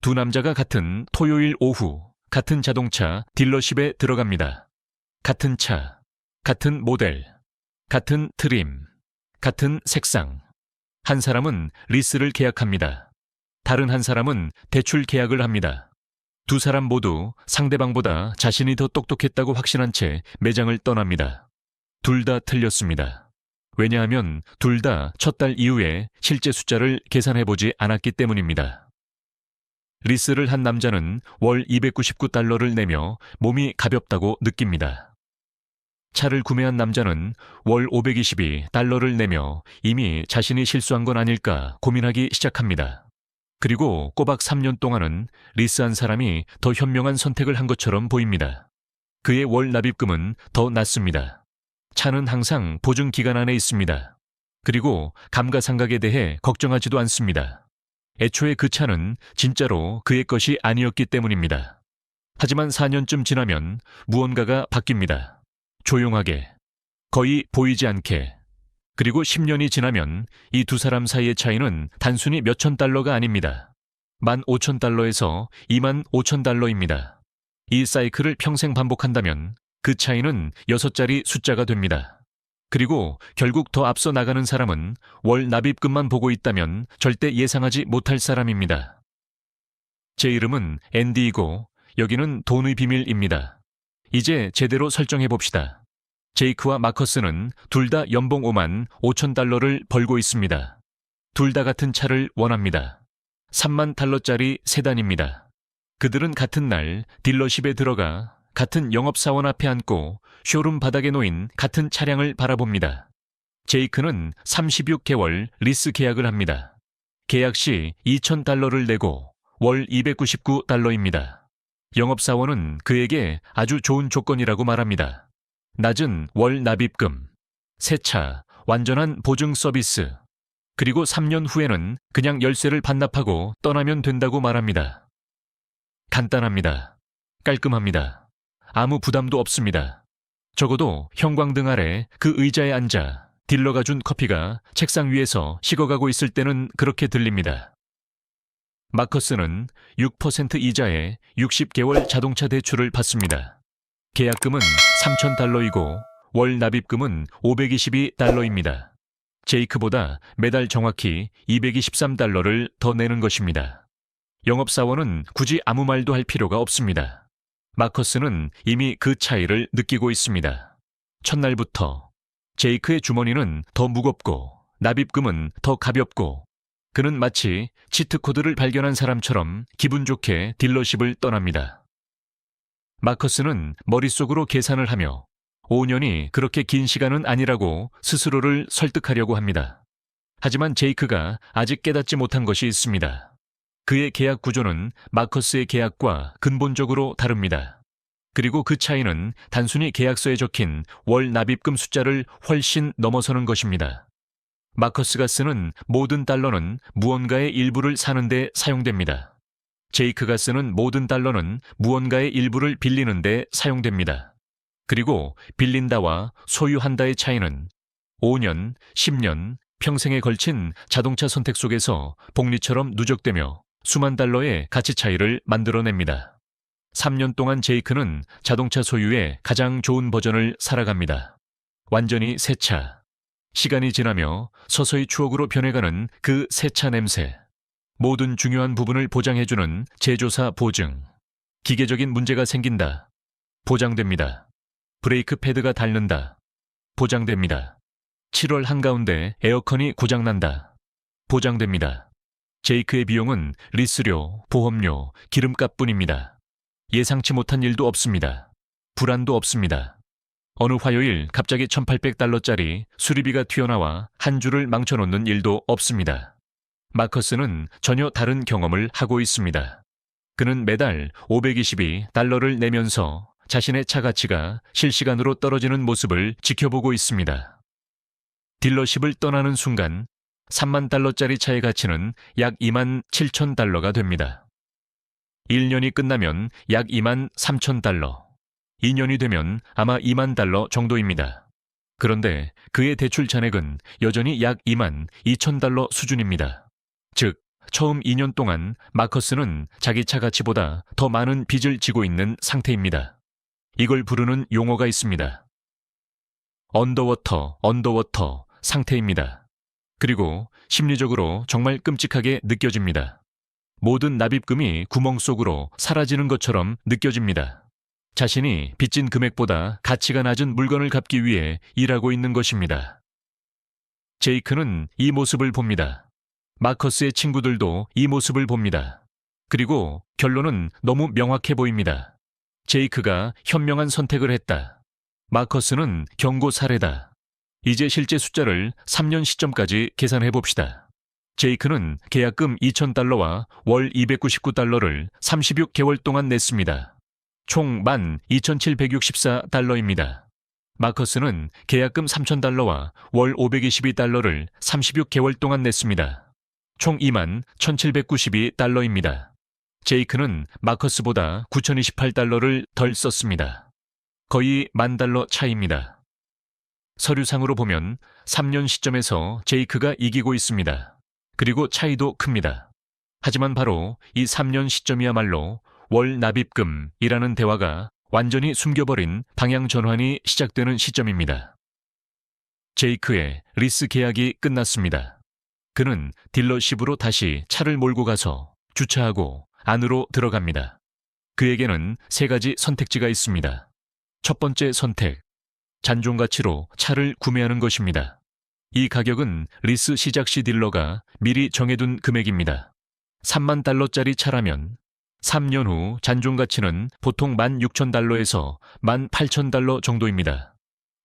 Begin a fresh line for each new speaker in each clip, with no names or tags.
두 남자가 같은 토요일 오후 같은 자동차 딜러십에 들어갑니다. 같은 차, 같은 모델, 같은 트림, 같은 색상. 한 사람은 리스를 계약합니다. 다른 한 사람은 대출 계약을 합니다. 두 사람 모두 상대방보다 자신이 더 똑똑했다고 확신한 채 매장을 떠납니다. 둘 다 틀렸습니다. 왜냐하면 둘 다 첫 달 이후에 실제 숫자를 계산해보지 않았기 때문입니다. 리스를 한 남자는 월 299달러를 내며 몸이 가볍다고 느낍니다. 차를 구매한 남자는 월 522달러를 내며 이미 자신이 실수한 건 아닐까 고민하기 시작합니다. 그리고 꼬박 3년 동안은 리스한 사람이 더 현명한 선택을 한 것처럼 보입니다. 그의 월 납입금은 더 낮습니다. 차는 항상 보증 기간 안에 있습니다. 그리고 감가상각에 대해 걱정하지도 않습니다. 애초에 그 차는 진짜로 그의 것이 아니었기 때문입니다. 하지만 4년쯤 지나면 무언가가 바뀝니다. 조용하게, 거의 보이지 않게. 그리고 10년이 지나면 이 두 사람 사이의 차이는 단순히 몇천 달러가 아닙니다. 15,000달러에서 25,000달러입니다. 이 사이클을 평생 반복한다면 그 차이는 6자리 숫자가 됩니다. 그리고 결국 더 앞서 나가는 사람은 월 납입금만 보고 있다면 절대 예상하지 못할 사람입니다. 제 이름은 앤디이고 여기는 돈의 비밀입니다. 이제 제대로 설정해 봅시다. 제이크와 마커스는 둘 다 연봉 55,000달러를 벌고 있습니다. 둘 다 같은 차를 원합니다. 3만 달러짜리 세단입니다. 그들은 같은 날 딜러십에 들어가 같은 영업사원 앞에 앉고 쇼룸 바닥에 놓인 같은 차량을 바라봅니다. 제이크는 36개월 리스 계약을 합니다. 계약 시 2,000달러를 내고 월 299달러입니다. 영업사원은 그에게 아주 좋은 조건이라고 말합니다. 낮은 월 납입금, 새 차, 완전한 보증 서비스, 그리고 3년 후에는 그냥 열쇠를 반납하고 떠나면 된다고 말합니다. 간단합니다. 깔끔합니다. 아무 부담도 없습니다. 적어도 형광등 아래 그 의자에 앉아 딜러가 준 커피가 책상 위에서 식어가고 있을 때는 그렇게 들립니다. 마커스는 6% 이자에 60개월 자동차 대출을 받습니다. 계약금은 3,000달러이고 월 납입금은 522달러입니다. 제이크보다 매달 정확히 223달러를 더 내는 것입니다. 영업사원은 굳이 아무 말도 할 필요가 없습니다. 마커스는 이미 그 차이를 느끼고 있습니다. 첫날부터 제이크의 주머니는 더 무겁고 납입금은 더 가볍고 그는 마치 치트코드를 발견한 사람처럼 기분 좋게 딜러십을 떠납니다. 마커스는 머릿속으로 계산을 하며 5년이 그렇게 긴 시간은 아니라고 스스로를 설득하려고 합니다. 하지만 제이크가 아직 깨닫지 못한 것이 있습니다. 그의 계약 구조는 마커스의 계약과 근본적으로 다릅니다. 그리고 그 차이는 단순히 계약서에 적힌 월 납입금 숫자를 훨씬 넘어서는 것입니다. 마커스가 쓰는 모든 달러는 무언가의 일부를 사는 데 사용됩니다. 제이크가 쓰는 모든 달러는 무언가의 일부를 빌리는 데 사용됩니다. 그리고 빌린다와 소유한다의 차이는 5년, 10년, 평생에 걸친 자동차 선택 속에서 복리처럼 누적되며 수만 달러의 가치 차이를 만들어냅니다. 3년 동안 제이크는 자동차 소유의 가장 좋은 버전을 살아갑니다. 완전히 새 차. 시간이 지나며 서서히 추억으로 변해가는 그 새 차 냄새. 모든 중요한 부분을 보장해주는 제조사 보증. 기계적인 문제가 생긴다. 보장됩니다. 브레이크 패드가 닳는다. 보장됩니다. 7월 한가운데 에어컨이 고장난다. 보장됩니다. 제이크의 비용은 리스료, 보험료, 기름값뿐입니다. 예상치 못한 일도 없습니다. 불안도 없습니다. 어느 화요일 갑자기 1,800달러짜리 수리비가 튀어나와 한 주를 망쳐놓는 일도 없습니다. 마커스는 전혀 다른 경험을 하고 있습니다. 그는 매달 522달러를 내면서 자신의 차 가치가 실시간으로 떨어지는 모습을 지켜보고 있습니다. 딜러십을 떠나는 순간 3만 달러짜리 차의 가치는 약 2만 7천 달러가 됩니다. 1년이 끝나면 약 2만 3천 달러, 2년이 되면 아마 2만 달러 정도입니다. 그런데 그의 대출 잔액은 여전히 약 2만 2천 달러 수준입니다. 즉, 처음 2년 동안 마커스는 자기 차 가치보다 더 많은 빚을 지고 있는 상태입니다. 이걸 부르는 용어가 있습니다. 언더워터 상태입니다. 그리고 심리적으로 정말 끔찍하게 느껴집니다. 모든 납입금이 구멍 속으로 사라지는 것처럼 느껴집니다. 자신이 빚진 금액보다 가치가 낮은 물건을 갚기 위해 일하고 있는 것입니다. 제이크는 이 모습을 봅니다. 마커스의 친구들도 이 모습을 봅니다. 그리고 결론은 너무 명확해 보입니다. 제이크가 현명한 선택을 했다. 마커스는 경고 사례다. 이제 실제 숫자를 3년 시점까지 계산해 봅시다. 제이크는 계약금 $2,000와 월 $299를 36개월 동안 냈습니다. 총 12,764달러입니다. 마커스는 계약금 $3,000와 월 $522를 36개월 동안 냈습니다. 총 21,792달러입니다. 제이크는 마커스보다 $9,028를 덜 썼습니다. 거의 $10,000 차이입니다. 서류상으로 보면 3년 시점에서 제이크가 이기고 있습니다. 그리고 차이도 큽니다. 하지만 바로 이 3년 시점이야말로 월 납입금이라는 대화가 완전히 숨겨버린 방향 전환이 시작되는 시점입니다. 제이크의 리스 계약이 끝났습니다. 그는 딜러십으로 다시 차를 몰고 가서 주차하고 안으로 들어갑니다. 그에게는 3가지 선택지가 있습니다. 첫 번째 선택, 잔존 가치로 차를 구매하는 것입니다. 이 가격은 리스 시작 시 딜러가 미리 정해둔 금액입니다. $30,000짜리 차라면 3년 후 잔존 가치는 보통 $16,000에서 $18,000 정도입니다.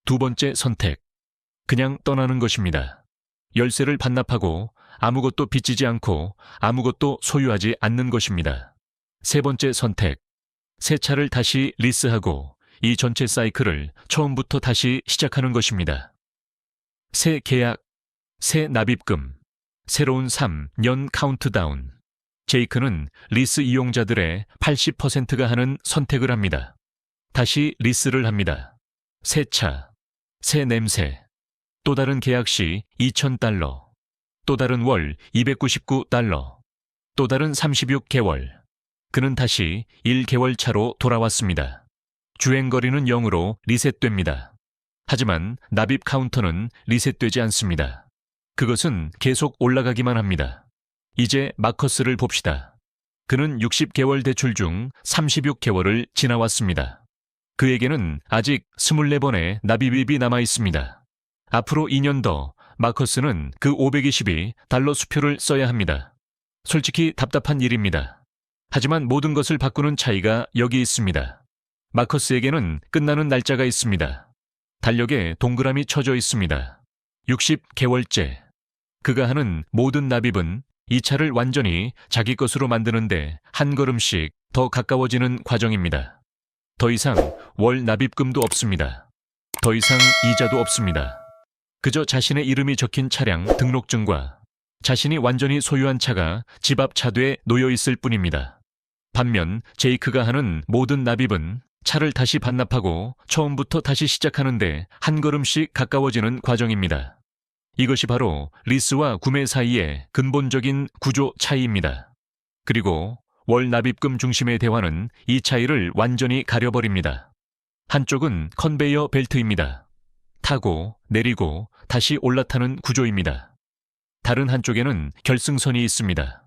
두 번째 선택, 그냥 떠나는 것입니다. 열세를 반납하고 아무것도 빚지지 않고 아무것도 소유하지 않는 것입니다. 세 번째 선택, 새 차를 다시 리스하고 이 전체 사이클을 처음부터 다시 시작하는 것입니다. 새 계약, 새 납입금, 새로운 3년 카운트다운. 제이크는 리스 이용자들의 80%가 하는 선택을 합니다. 다시 리스를 합니다. 새 차, 새 냄새, 또 다른 계약 시 $2,000, 또 다른 월 $299, 또 다른 36개월. 그는 다시 1개월 차로 돌아왔습니다. 주행거리는 0으로 리셋됩니다. 하지만 납입 카운터는 리셋되지 않습니다. 그것은 계속 올라가기만 합니다. 이제 마커스를 봅시다. 그는 60개월 대출 중 36개월을 지나왔습니다. 그에게는 아직 24번의 납입입이 남아 있습니다. 앞으로 2년 더 마커스는 그 $522 수표를 써야 합니다. 솔직히 답답한 일입니다. 하지만 모든 것을 바꾸는 차이가 여기 있습니다. 마커스에게는 끝나는 날짜가 있습니다. 달력에 동그라미 쳐져 있습니다. 60개월째. 그가 하는 모든 납입은 이 차를 완전히 자기 것으로 만드는데 한 걸음씩 더 가까워지는 과정입니다. 더 이상 월 납입금도 없습니다. 더 이상 이자도 없습니다. 그저 자신의 이름이 적힌 차량 등록증과 자신이 완전히 소유한 차가 집 앞 차도에 놓여 있을 뿐입니다. 반면 제이크가 하는 모든 납입은 차를 다시 반납하고 처음부터 다시 시작하는데 한 걸음씩 가까워지는 과정입니다. 이것이 바로 리스와 구매 사이의 근본적인 구조 차이입니다. 그리고 월 납입금 중심의 대화는 이 차이를 완전히 가려버립니다. 한쪽은 컨베이어 벨트입니다. 타고 내리고 다시 올라타는 구조입니다. 다른 한쪽에는 결승선이 있습니다.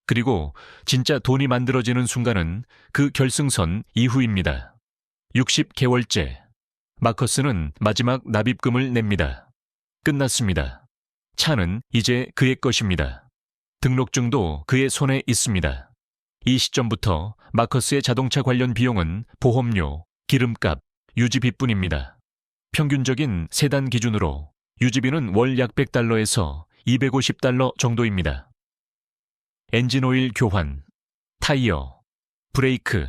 그리고 진짜 돈이 만들어지는 순간은 그 결승선 이후입니다. 60개월째. 마커스는 마지막 납입금을 냅니다. 끝났습니다. 차는 이제 그의 것입니다. 등록증도 그의 손에 있습니다. 이 시점부터 마커스의 자동차 관련 비용은 보험료, 기름값, 유지비뿐입니다. 평균적인 세단 기준으로 유지비는 월 약 $100에서 $250 정도입니다. 엔진오일 교환, 타이어, 브레이크,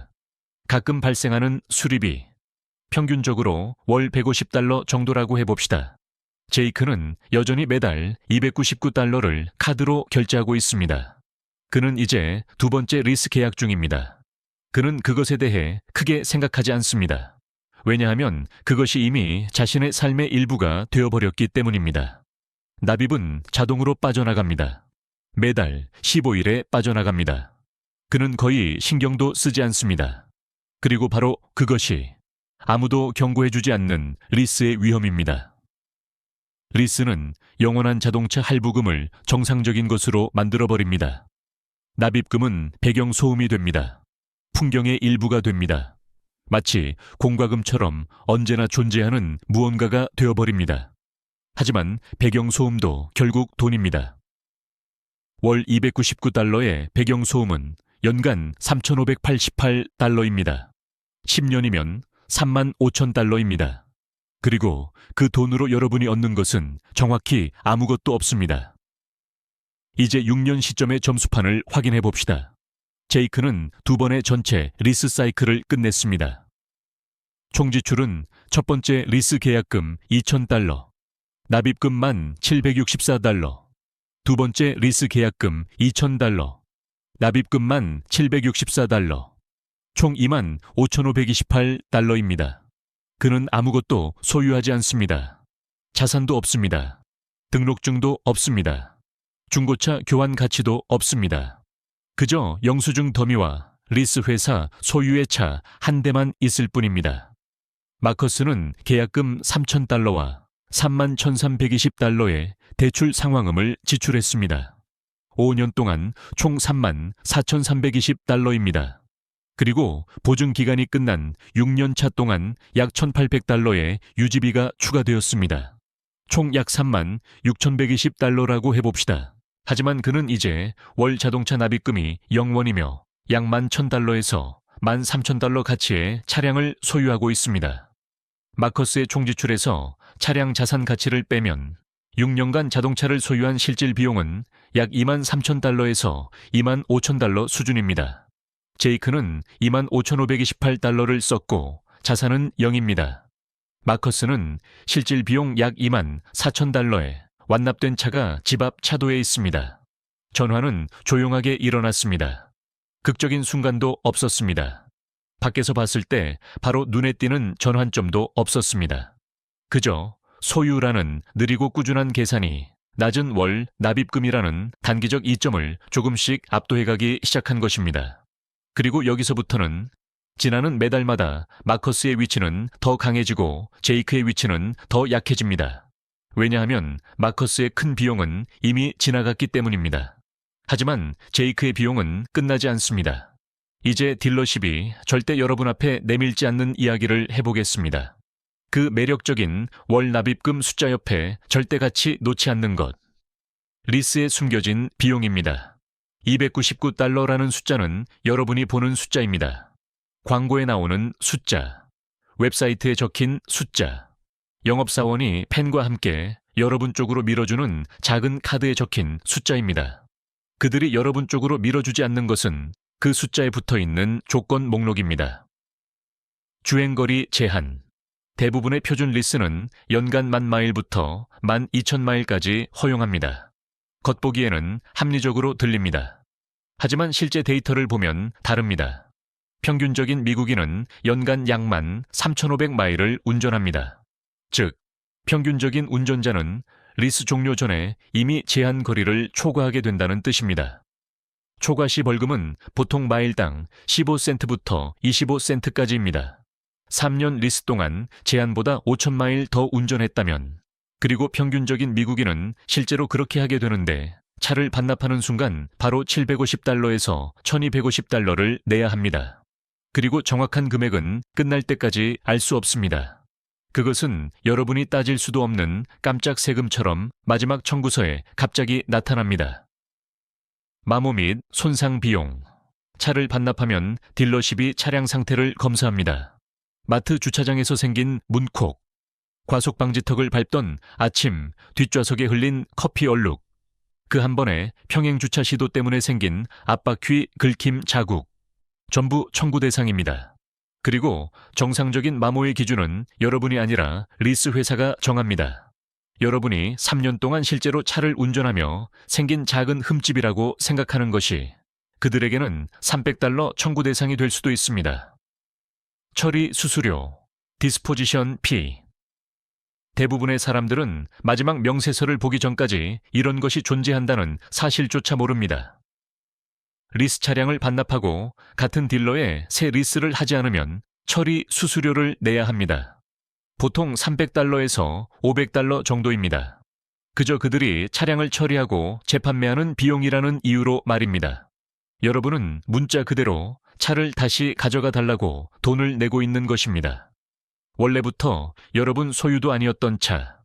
가끔 발생하는 수리비, 평균적으로 월 $150 정도라고 해봅시다. 제이크는 여전히 매달 $299를 카드로 결제하고 있습니다. 그는 이제 두 번째 리스 계약 중입니다. 그는 그것에 대해 크게 생각하지 않습니다. 왜냐하면 그것이 이미 자신의 삶의 일부가 되어버렸기 때문입니다. 납입은 자동으로 빠져나갑니다. 매달 15일에 빠져나갑니다. 그는 거의 신경도 쓰지 않습니다. 그리고 바로 그것이 아무도 경고해주지 않는 리스의 위험입니다. 리스는 영원한 자동차 할부금을 정상적인 것으로 만들어버립니다. 납입금은 배경 소음이 됩니다. 풍경의 일부가 됩니다. 마치 공과금처럼 언제나 존재하는 무언가가 되어버립니다. 하지만 배경 소음도 결국 돈입니다. 월 299달러의 배경 소음은 연간 3,588달러입니다. 10년이면 35,000달러입니다. 그리고 그 돈으로 여러분이 얻는 것은 정확히 아무것도 없습니다. 이제 6년 시점의 점수판을 확인해 봅시다. 제이크는 2번의 전체 리스 사이클을 끝냈습니다. 총 지출은 첫 번째 리스 계약금 2,000달러, 납입금만 764달러, 두 번째 리스 계약금 2,000달러, 납입금만 764달러, 총 25,528달러입니다. 그는 아무것도 소유하지 않습니다. 자산도 없습니다. 등록증도 없습니다. 중고차 교환 가치도 없습니다. 그저 영수증 더미와 리스 회사 소유의 차 한 대만 있을 뿐입니다. 마커스는 계약금 3,000달러와 31,320달러의 대출 상환금을 지출했습니다. 5년 동안 총 34,320달러입니다. 그리고 보증 기간이 끝난 6년 차 동안 약 1,800달러의 유지비가 추가되었습니다. 총 약 36,120달러라고 해봅시다. 하지만 그는 이제 월 자동차 납입금이 0원이며 약 11,000달러에서 13,000달러 가치의 차량을 소유하고 있습니다. 마커스의 총 지출에서 차량 자산 가치를 빼면 6년간 자동차를 소유한 실질 비용은 약 23,000달러에서 25,000달러 수준입니다. 제이크는 25,528달러를 썼고 자산은 0입니다. 마커스는 실질 비용 약 24,000달러에 완납된 차가 집 앞 차도에 있습니다. 전화는 조용하게 일어났습니다. 극적인 순간도 없었습니다. 밖에서 봤을 때 바로 눈에 띄는 전환점도 없었습니다. 그저 소유라는 느리고 꾸준한 계산이 낮은 월 납입금이라는 단기적 이점을 조금씩 압도해가기 시작한 것입니다. 그리고 여기서부터는 지나는 매달마다 마커스의 위치는 더 강해지고 제이크의 위치는 더 약해집니다. 왜냐하면 마커스의 큰 비용은 이미 지나갔기 때문입니다. 하지만 제이크의 비용은 끝나지 않습니다. 이제 딜러십이 절대 여러분 앞에 내밀지 않는 이야기를 해보겠습니다. 그 매력적인 월 납입금 숫자 옆에 절대 같이 놓지 않는 것. 리스에 숨겨진 비용입니다. 299달러라는 숫자는 여러분이 보는 숫자입니다. 광고에 나오는 숫자, 웹사이트에 적힌 숫자, 영업사원이 펜과 함께 여러분 쪽으로 밀어주는 작은 카드에 적힌 숫자입니다. 그들이 여러분 쪽으로 밀어주지 않는 것은 그 숫자에 붙어있는 조건 목록입니다. 주행거리 제한. 대부분의 표준 리스는 연간 10,000마일부터 12,000마일까지 허용합니다. 겉보기에는 합리적으로 들립니다. 하지만 실제 데이터를 보면 다릅니다. 평균적인 미국인은 연간 약 13,500마일을 운전합니다. 즉, 평균적인 운전자는 리스 종료 전에 이미 제한 거리를 초과하게 된다는 뜻입니다. 초과 시 벌금은 보통 마일당 15센트부터 25센트까지입니다. 3년 리스 동안 제한보다 5,000마일 더 운전했다면, 그리고 평균적인 미국인은 실제로 그렇게 하게 되는데 차를 반납하는 순간 바로 750달러에서 1,250달러를 내야 합니다. 그리고 정확한 금액은 끝날 때까지 알 수 없습니다. 그것은 여러분이 따질 수도 없는 깜짝 세금처럼 마지막 청구서에 갑자기 나타납니다. 마모 및 손상 비용. 차를 반납하면 딜러십이 차량 상태를 검사합니다. 마트 주차장에서 생긴 문콕, 과속 방지턱을 밟던 아침 뒷좌석에 흘린 커피 얼룩, 그 한 번에 평행 주차 시도 때문에 생긴 앞바퀴 긁힘 자국, 전부 청구 대상입니다. 그리고 정상적인 마모의 기준은 여러분이 아니라 리스 회사가 정합니다. 여러분이 3년 동안 실제로 차를 운전하며 생긴 작은 흠집이라고 생각하는 것이 그들에게는 300달러 청구 대상이 될 수도 있습니다. 처리 수수료, 디스포지션 피. 대부분의 사람들은 마지막 명세서를 보기 전까지 이런 것이 존재한다는 사실조차 모릅니다. 리스 차량을 반납하고 같은 딜러에 새 리스를 하지 않으면 처리 수수료를 내야 합니다. 보통 $300에서 $500 정도입니다. 그저 그들이 차량을 처리하고 재판매하는 비용이라는 이유로 말입니다. 여러분은 문자 그대로 차를 다시 가져가 달라고 돈을 내고 있는 것입니다. 원래부터 여러분 소유도 아니었던 차,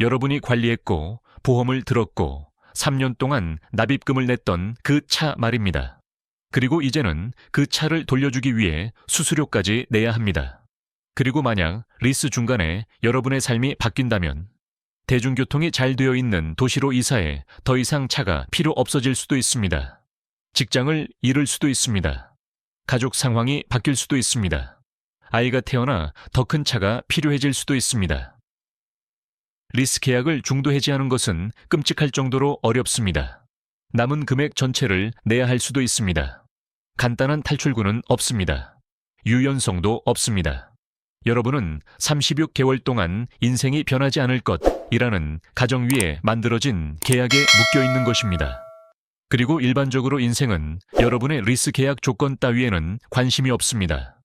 여러분이 관리했고 보험을 들었고 3년 동안 납입금을 냈던 그 차 말입니다. 그리고 이제는 그 차를 돌려주기 위해 수수료까지 내야 합니다. 그리고 만약 리스 중간에 여러분의 삶이 바뀐다면 대중교통이 잘 되어 있는 도시로 이사해 더 이상 차가 필요 없어질 수도 있습니다. 직장을 잃을 수도 있습니다. 가족 상황이 바뀔 수도 있습니다. 아이가 태어나 더 큰 차가 필요해질 수도 있습니다. 리스 계약을 중도 해지하는 것은 끔찍할 정도로 어렵습니다. 남은 금액 전체를 내야 할 수도 있습니다. 간단한 탈출구는 없습니다. 유연성도 없습니다. 여러분은 36개월 동안 인생이 변하지 않을 것이라는 가정 위에 만들어진 계약에 묶여 있는 것입니다. 그리고 일반적으로 인생은 여러분의 리스 계약 조건 따위에는 관심이 없습니다.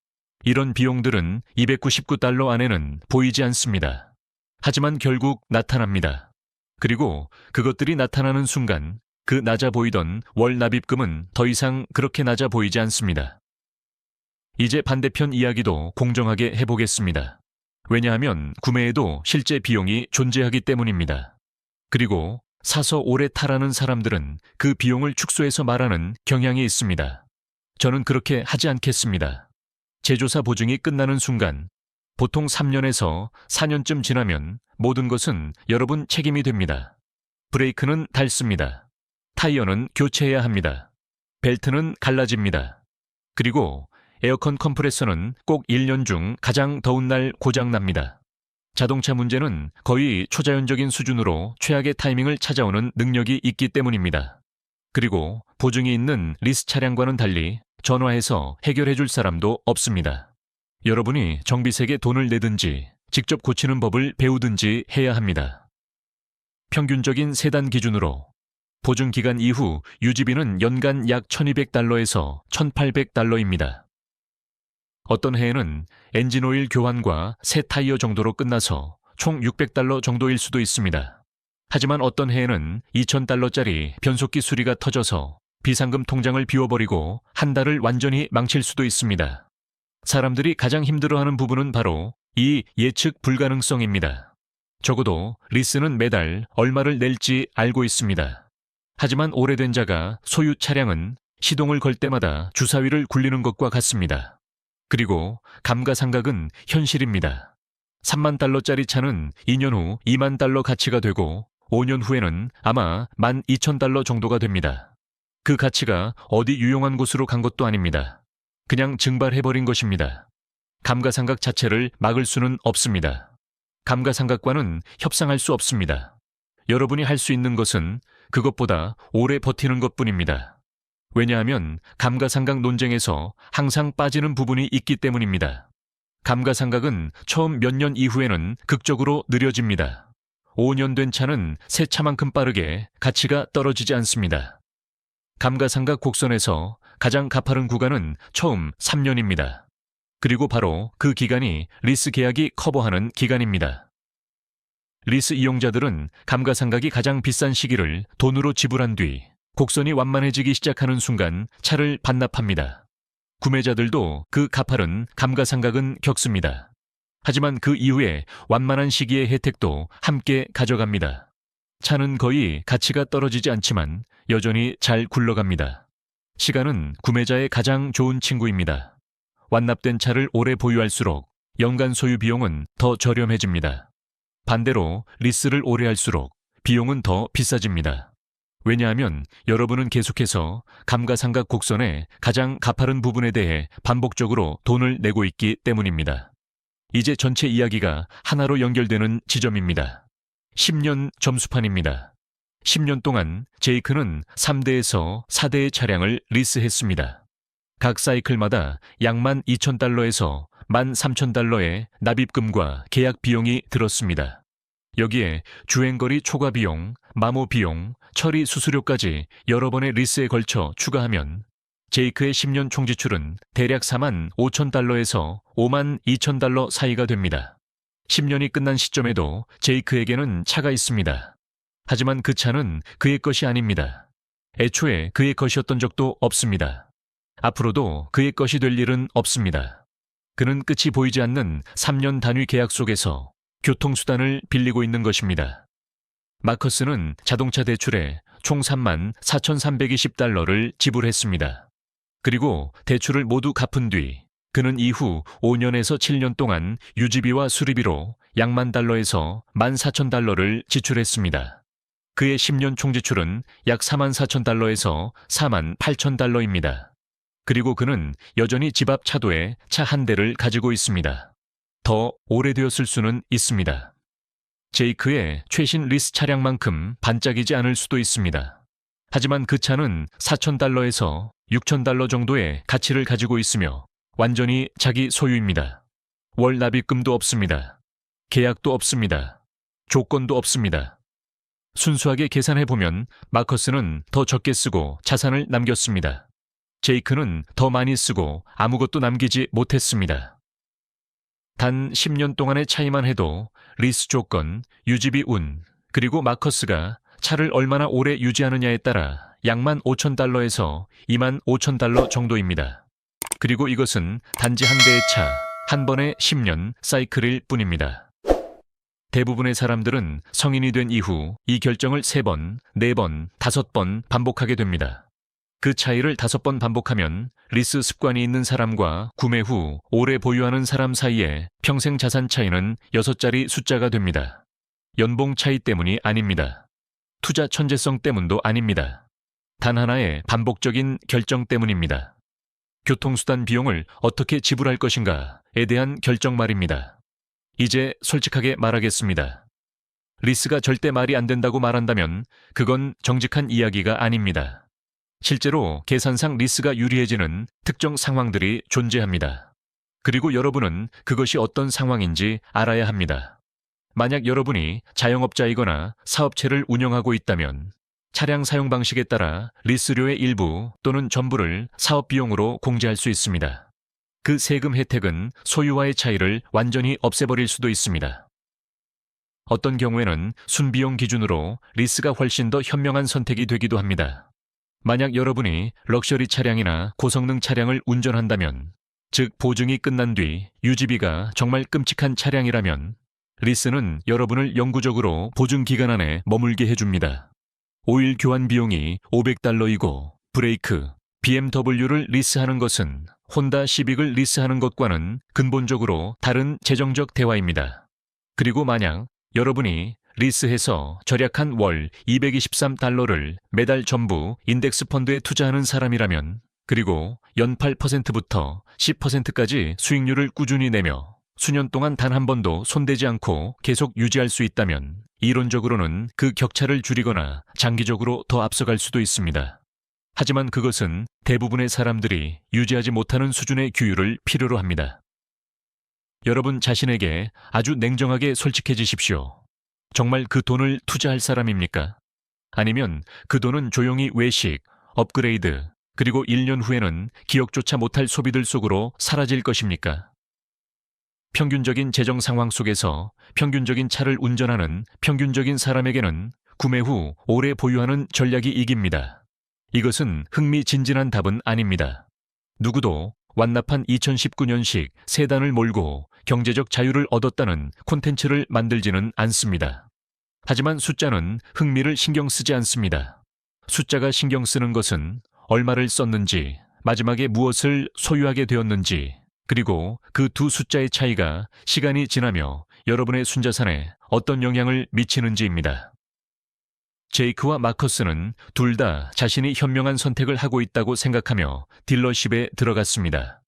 이런 비용들은 $299 안에는 보이지 않습니다. 하지만 결국 나타납니다. 그리고 그것들이 나타나는 순간 그 낮아 보이던 월 납입금은 더 이상 그렇게 낮아 보이지 않습니다. 이제 반대편 이야기도 공정하게 해보겠습니다. 왜냐하면 구매에도 실제 비용이 존재하기 때문입니다. 그리고 사서 오래 타라는 사람들은 그 비용을 축소해서 말하는 경향이 있습니다. 저는 그렇게 하지 않겠습니다. 제조사 보증이 끝나는 순간 보통 3년에서 4년쯤 지나면 모든 것은 여러분 책임이 됩니다. 브레이크는 닳습니다. 타이어는 교체해야 합니다. 벨트는 갈라집니다. 그리고 에어컨 컴프레서는 꼭 1년 중 가장 더운 날 고장납니다. 자동차 문제는 거의 초자연적인 수준으로 최악의 타이밍을 찾아오는 능력이 있기 때문입니다. 그리고 보증이 있는 리스 차량과는 달리 전화해서 해결해 줄 사람도 없습니다. 여러분이 정비색에 돈을 내든지 직접 고치는 법을 배우든지 해야 합니다. 평균적인 세단 기준으로 보증 기간 이후 유지비는 연간 약 $1,200에서 $1,800입니다. 어떤 해에는 엔진 오일 교환과 새 타이어 정도로 끝나서 총 $600 정도일 수도 있습니다. 하지만 어떤 해에는 $2,000짜리 변속기 수리가 터져서 비상금 통장을 비워버리고 한 달을 완전히 망칠 수도 있습니다. 사람들이 가장 힘들어하는 부분은 바로 이 예측 불가능성입니다. 적어도 리스는 매달 얼마를 낼지 알고 있습니다. 하지만 오래된 자가 소유 차량은 시동을 걸 때마다 주사위를 굴리는 것과 같습니다. 그리고 감가상각은 현실입니다. $30,000짜리 차는 2년 후 $20,000 가치가 되고 5년 후에는 아마 $12,000 정도가 됩니다. 그 가치가 어디 유용한 곳으로 간 것도 아닙니다. 그냥 증발해버린 것입니다. 감가상각 자체를 막을 수는 없습니다. 감가상각과는 협상할 수 없습니다. 여러분이 할 수 있는 것은 그것보다 오래 버티는 것뿐입니다. 왜냐하면 감가상각 논쟁에서 항상 빠지는 부분이 있기 때문입니다. 감가상각은 처음 몇 년 이후에는 극적으로 느려집니다. 5년 된 차는 새 차만큼 빠르게 가치가 떨어지지 않습니다. 감가상각 곡선에서 가장 가파른 구간은 처음 3년입니다. 그리고 바로 그 기간이 리스 계약이 커버하는 기간입니다. 리스 이용자들은 감가상각이 가장 비싼 시기를 돈으로 지불한 뒤 곡선이 완만해지기 시작하는 순간 차를 반납합니다. 구매자들도 그 가파른 감가상각은 겪습니다. 하지만 그 이후에 완만한 시기의 혜택도 함께 가져갑니다. 차는 거의 가치가 떨어지지 않지만 여전히 잘 굴러갑니다. 시간은 구매자의 가장 좋은 친구입니다. 완납된 차를 오래 보유할수록 연간 소유 비용은 더 저렴해집니다. 반대로 리스를 오래 할수록 비용은 더 비싸집니다. 왜냐하면 여러분은 계속해서 감가상각 곡선의 가장 가파른 부분에 대해 반복적으로 돈을 내고 있기 때문입니다. 이제 전체 이야기가 하나로 연결되는 지점입니다. 10년 점수판입니다. 10년 동안 제이크는 3대에서 4대의 차량을 리스했습니다. 각 사이클마다 약 $12,000에서 $13,000의 납입금과 계약 비용이 들었습니다. 여기에 주행거리 초과 비용, 마모 비용, 처리 수수료까지 여러 번의 리스에 걸쳐 추가하면 제이크의 10년 총 지출은 대략 4만 5천 달러에서 5만 2천 달러 사이가 됩니다. 10년이 끝난 시점에도 제이크에게는 차가 있습니다. 하지만 그 차는 그의 것이 아닙니다. 애초에 그의 것이었던 적도 없습니다. 앞으로도 그의 것이 될 일은 없습니다. 그는 끝이 보이지 않는 3년 단위 계약 속에서 교통수단을 빌리고 있는 것입니다. 마커스는 자동차 대출에 총 3만 4,320달러를 지불했습니다. 그리고 대출을 모두 갚은 뒤 그는 이후 5년에서 7년 동안 유지비와 수리비로 약 $10,000에서 $14,000를 지출했습니다. 그의 10년 총 지출은 약 $44,000에서 $48,000입니다. 그리고 그는 여전히 집 앞 차도에 차 한 대를 가지고 있습니다. 더 오래되었을 수는 있습니다. 제이크의 최신 리스 차량만큼 반짝이지 않을 수도 있습니다. 하지만 그 차는 $4,000에서 $6,000 정도의 가치를 가지고 있으며 완전히 자기 소유입니다. 월 납입금도 없습니다. 계약도 없습니다. 조건도 없습니다. 순수하게 계산해보면 마커스는 더 적게 쓰고 자산을 남겼습니다. 제이크는 더 많이 쓰고 아무것도 남기지 못했습니다. 단 10년 동안의 차이만 해도 리스 조건, 유지비 운, 그리고 마커스가 차를 얼마나 오래 유지하느냐에 따라 약 $15,000에서 $25,000 정도입니다. 그리고 이것은 단지 한 대의 차, 한 번의 10년 사이클일 뿐입니다. 대부분의 사람들은 성인이 된 이후 이 결정을 3번, 4번, 5번 반복하게 됩니다. 그 차이를 5번 반복하면 리스 습관이 있는 사람과 구매 후 오래 보유하는 사람 사이의 평생 자산 차이는 6자리 숫자가 됩니다. 연봉 차이 때문이 아닙니다. 투자 천재성 때문도 아닙니다. 단 하나의 반복적인 결정 때문입니다. 교통수단 비용을 어떻게 지불할 것인가에 대한 결정 말입니다. 이제 솔직하게 말하겠습니다. 리스가 절대 말이 안 된다고 말한다면 그건 정직한 이야기가 아닙니다. 실제로 계산상 리스가 유리해지는 특정 상황들이 존재합니다. 그리고 여러분은 그것이 어떤 상황인지 알아야 합니다. 만약 여러분이 자영업자이거나 사업체를 운영하고 있다면 차량 사용 방식에 따라 리스료의 일부 또는 전부를 사업 비용으로 공제할 수 있습니다. 그 세금 혜택은 소유와의 차이를 완전히 없애버릴 수도 있습니다. 어떤 경우에는 순비용 기준으로 리스가 훨씬 더 현명한 선택이 되기도 합니다. 만약 여러분이 럭셔리 차량이나 고성능 차량을 운전한다면, 즉 보증이 끝난 뒤 유지비가 정말 끔찍한 차량이라면 리스는 여러분을 영구적으로 보증 기간 안에 머물게 해줍니다. 오일 교환 비용이 $500이고 브레이크, BMW를 리스하는 것은 혼다 시빅을 리스하는 것과는 근본적으로 다른 재정적 대화입니다. 그리고 만약 여러분이 리스해서 절약한 월 $223를 매달 전부 인덱스 펀드에 투자하는 사람이라면, 그리고 연 8%부터 10%까지 수익률을 꾸준히 내며 수년 동안 단 한 번도 손대지 않고 계속 유지할 수 있다면 이론적으로는 그 격차를 줄이거나 장기적으로 더 앞서갈 수도 있습니다. 하지만 그것은 대부분의 사람들이 유지하지 못하는 수준의 규율을 필요로 합니다. 여러분 자신에게 아주 냉정하게 솔직해지십시오. 정말 그 돈을 투자할 사람입니까? 아니면 그 돈은 조용히 외식, 업그레이드, 그리고 1년 후에는 기억조차 못할 소비들 속으로 사라질 것입니까? 평균적인 재정 상황 속에서 평균적인 차를 운전하는 평균적인 사람에게는 구매 후 오래 보유하는 전략이 이깁니다. 이것은 흥미진진한 답은 아닙니다. 누구도 완납한 2019년식 세단을 몰고 경제적 자유를 얻었다는 콘텐츠를 만들지는 않습니다. 하지만 숫자는 흥미를 신경 쓰지 않습니다. 숫자가 신경 쓰는 것은 얼마를 썼는지, 마지막에 무엇을 소유하게 되었는지, 그리고 그 두 숫자의 차이가 시간이 지나며 여러분의 순자산에 어떤 영향을 미치는지입니다. 제이크와 마커스는 둘 다 자신이 현명한 선택을 하고 있다고 생각하며 딜러십에 들어갔습니다.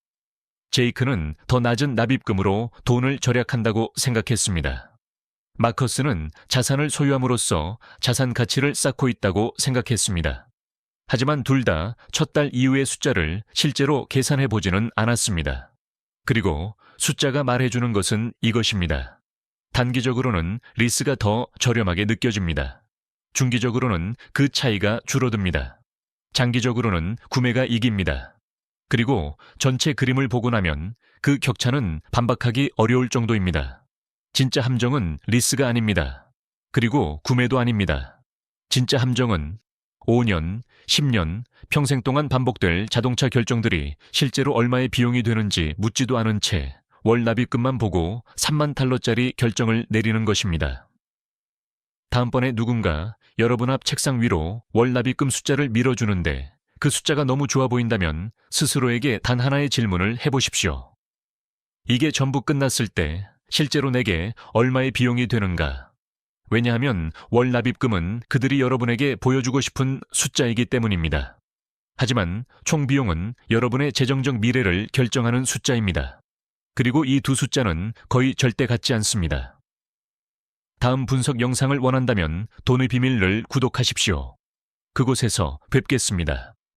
제이크는 더 낮은 납입금으로 돈을 절약한다고 생각했습니다. 마커스는 자산을 소유함으로써 자산 가치를 쌓고 있다고 생각했습니다. 하지만 둘 다 첫 달 이후의 숫자를 실제로 계산해 보지는 않았습니다. 그리고 숫자가 말해주는 것은 이것입니다. 단기적으로는 리스가 더 저렴하게 느껴집니다. 중기적으로는 그 차이가 줄어듭니다. 장기적으로는 구매가 이깁니다. 그리고 전체 그림을 보고 나면 그 격차는 반박하기 어려울 정도입니다. 진짜 함정은 리스가 아닙니다. 그리고 구매도 아닙니다. 진짜 함정은 5년, 10년, 평생 동안 반복될 자동차 결정들이 실제로 얼마의 비용이 되는지 묻지도 않은 채 월 납입금만 보고 3만 달러짜리 결정을 내리는 것입니다. 다음번에 누군가 여러분 앞 책상 위로 월 납입금 숫자를 밀어주는데 그 숫자가 너무 좋아 보인다면 스스로에게 단 하나의 질문을 해보십시오. 이게 전부 끝났을 때 실제로 내게 얼마의 비용이 되는가? 왜냐하면 월 납입금은 그들이 여러분에게 보여주고 싶은 숫자이기 때문입니다. 하지만 총 비용은 여러분의 재정적 미래를 결정하는 숫자입니다. 그리고 이 두 숫자는 거의 절대 같지 않습니다. 다음 분석 영상을 원한다면 돈의 비밀을 구독하십시오. 그곳에서 뵙겠습니다.